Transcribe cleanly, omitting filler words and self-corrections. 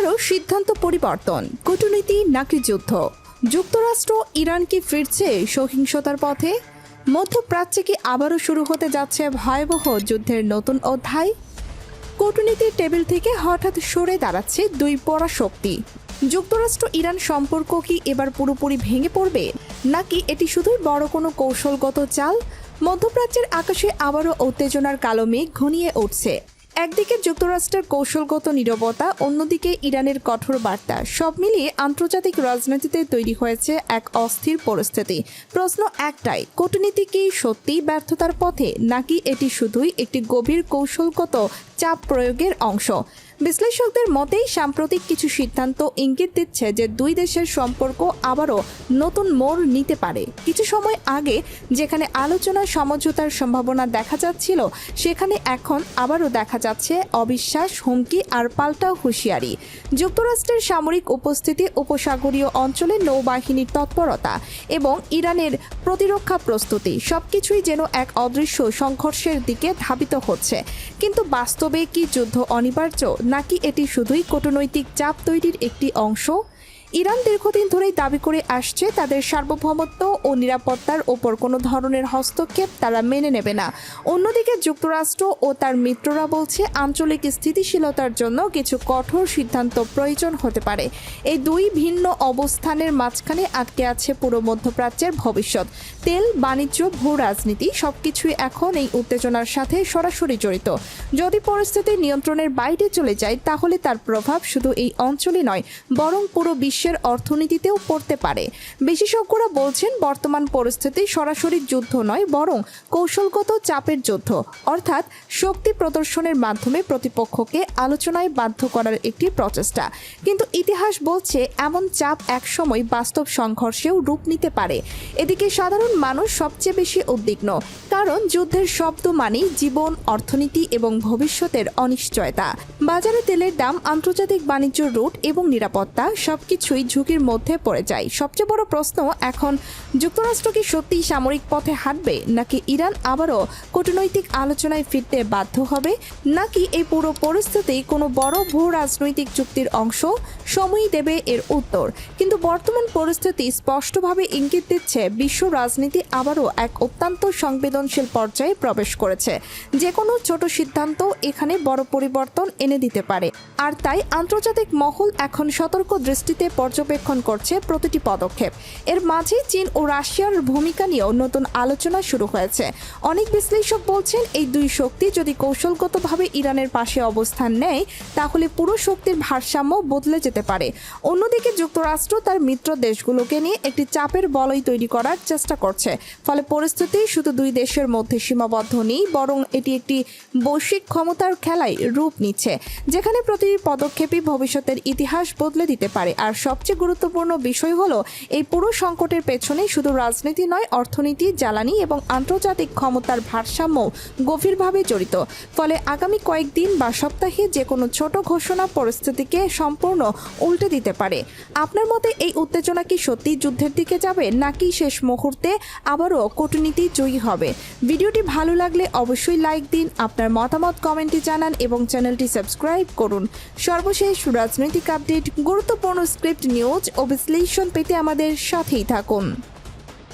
আবারও সিদ্ধান্ত পরিবর্তন, কূটনীতি নাকি যুদ্ধ? যুক্তরাষ্ট্র ইরান কি ফিরছে সহিংসতার পথে? মধ্যপ্রাচ্যে কি আবারও শুরু হতে যাচ্ছে ভয়াবহ যুদ্ধের নতুন অধ্যায়? কূটনীতির টেবিল থেকে হঠাৎ সরে দাঁড়াচ্ছে দুই পরাশক্তি। যুক্তরাষ্ট্র ইরান সম্পর্ক কি এবার পুরোপুরি ভেঙে পড়বে, নাকি এটি শুধুই বড় কোনো কৌশলগত চাল? মধ্যপ্রাচ্যের আকাশে আবারও উত্তেজনার কালো মেঘ ঘনিয়ে উঠছে। একদিকে যুক্তরাষ্ট্রের কৌশলগত নীরবতা, অন্যদিকে ইরানের কঠোর বার্তা, সব মিলিয়ে আন্তর্জাতিক রাজনীতিতে তৈরি হয়েছে এক অস্থির পরিস্থিতি। প্রশ্ন একটাই, কূটনীতি কি সত্যিই ব্যর্থতার পথে, নাকি এটি শুধুই একটি গভীর কৌশলগত চাপ প্রয়োগের অংশ? বিশ্লেষকদের মতেই সাম্প্রতিক কিছু সিদ্ধান্ত ইঙ্গিত দিচ্ছে যে দুই দেশের সম্পর্ক আবারও নতুন মোড় নিতে পারে। কিছু সময় আগে যেখানে আলোচনা সমঝোতার সম্ভাবনা দেখা যাচ্ছিল, সেখানে এখন আবারও দেখা যাচ্ছে অবিশ্বাস, হুমকি আর পাল্টা হুঁশিয়ারি। যুক্তরাষ্ট্রের সামরিক উপস্থিতি, উপসাগরীয় অঞ্চলে নৌবাহিনীর তৎপরতা এবং ইরানের প্রতিরক্ষা প্রস্তুতি সবকিছুই যেন এক অদৃশ্য সংঘর্ষের দিকে ধাবিত হচ্ছে। কিন্তু বাস্তবে কি যুদ্ধ অনিবার্য, নাকি এটি শুধুই কূটনৈতিক চাপ তৈরির একটি অংশ? ইরান দীর্ঘদিন ধরেই দাবি করে আসছে তাদের সার্বভৌমত্ব ও নিরাপত্তার ওপর কোনো ধরনের হস্তক্ষেপ তারা মেনে নেবে না। অন্যদিকে যুক্তরাষ্ট্র ও তার মিত্ররা বলছে আঞ্চলিক স্থিতিশীলতার জন্য কিছু কঠোর সিদ্ধান্ত প্রয়োজন হতে পারে। এই দুই ভিন্ন অবস্থানের মাঝখানে আটকে আছে পুরো মধ্যপ্রাচ্যের ভবিষ্যৎ। তেল, বাণিজ্য, ভূ রাজনীতি সবকিছুই এখন এই উত্তেজনার সাথে সরাসরি জড়িত। যদি পরিস্থিতি নিয়ন্ত্রণের বাইরে চলে যায়, তাহলে তার প্রভাব শুধু এই অঞ্চলে নয়, বরং পুরো বিশ্বের অর্থনীতিতেও পড়তে পারে। বিশেষজ্ঞরা বলছেন বর্তমান পরিস্থিতি সরাসরি যুদ্ধ নয়, বরং কৌশলগত চাপের যুদ্ধ, অর্থাৎ শক্তি প্রদর্শনের মাধ্যমে প্রতিপক্ষকে আলোচনায় বাধ্য করার একটি প্রচেষ্টা। কিন্তু ইতিহাস বলছে এমন চাপ একসময় বাস্তব সংঘর্ষেও রূপ নিতে পারে। এদিকে সাধারণ মানুষ সবচেয়ে বেশি উদ্বিগ্ন, কারণ যুদ্ধের শব্দ মানেই জীবন, অর্থনীতি এবং ভবিষ্যতের অনিশ্চয়তা। বাজারে তেলের দাম, আন্তর্জাতিক বাণিজ্য রুট এবং নিরাপত্তা সবকিছুই ঝুঁকির মধ্যে পড়ে যায়। সবচেয়ে বড় প্রশ্ন এখন, যুক্তরাষ্ট্র কি সত্যিই সামরিক পথে হাঁটবে, নাকি ইরান আবারও কূটনৈতিক আলোচনায় ফিরতে বাধ্য হবে, নাকি এই পুরো পরিস্থিতি কোনো বড় ভূ রাজনৈতিক চুক্তির অংশ? সময়ই দেবে এর উত্তর। কিন্তু বর্তমান পরিস্থিতি স্পষ্টভাবে ইঙ্গিত দিচ্ছে বিশ্ব রাজনীতি আবারও এক অত্যন্ত সংবেদনশীল পর্যায়ে প্রবেশ করেছে। যে কোনো ছোট সিদ্ধান্ত এখানে বড় পরিবর্তন এনে দিতে পারে। আর তাই আন্তর্জাতিক মহল এখন সতর্ক দৃষ্টিতে পর্যবেক্ষণ করছে প্রতিটি পদক্ষেপ। এর মাঝে চীন ও রাশিয়ার ভূমিকা নিয়েও নতুন আলোচনা শুরু হয়েছে। অনেক বিশ্লেষক বলছেন এই দুই শক্তি যদি কৌশলগতভাবে ইরানের পাশে অবস্থান নেয়, তাহলে পুরো শক্তির ভারসাম্য বদলে যেতে পারে। অন্যদিকে যুক্তরাষ্ট্র তার মিত্র দেশগুলোকে নিয়ে একটি চাপের বলয় তৈরি করার চেষ্টা করছে। ফলে পরিস্থিতি শুধু দুই দেশের মধ্যে সীমাবদ্ধ নেই, বরং এটি একটি বৈশ্বিক ক্ষমতার খেলায় রূপ নিচ্ছে, যেখানে প্রতিটি পদক্ষেপই ভবিষ্যতের ইতিহাস বদলে দিতে পারে। আর সবচেয়ে গুরুত্বপূর্ণ বিষয় হলো, এই পুরো সংকটের পেছনে শুধু রাজনীতি নয়, অর্থনীতি, জ্বালানি এবং আন্তর্জাতিক ক্ষমতার ভারসাম্য গভীরভাবে জড়িত। ফলে আগামী কয়েকদিন বা সপ্তাহে যে কোনো ছোট ঘোষণা পরিস্থিতিকে সম্পূর্ণ উল্টে দিতে পারে। আপনার মতে এই উত্তেজনা কি সত্যি যুদ্ধের দিকে যাবে, নাকি শেষ মুহূর্তে আবারও কূটনীতি জয়ী হবে? ভিডিওটি ভালো লাগলে অবশ্যই লাইক দিন, আপনার মতামত কমেন্টে জানান এবং চ্যানেলটি সাবস্ক্রাইব করুন। সর্বশেষ রাজনৈতিক আপডেট, গুরুত্বপূর্ণ স্ক্রিপ্ট, নিউজ ও বিশ্লেষণ পেতে আমাদের সাথেই থাকুন।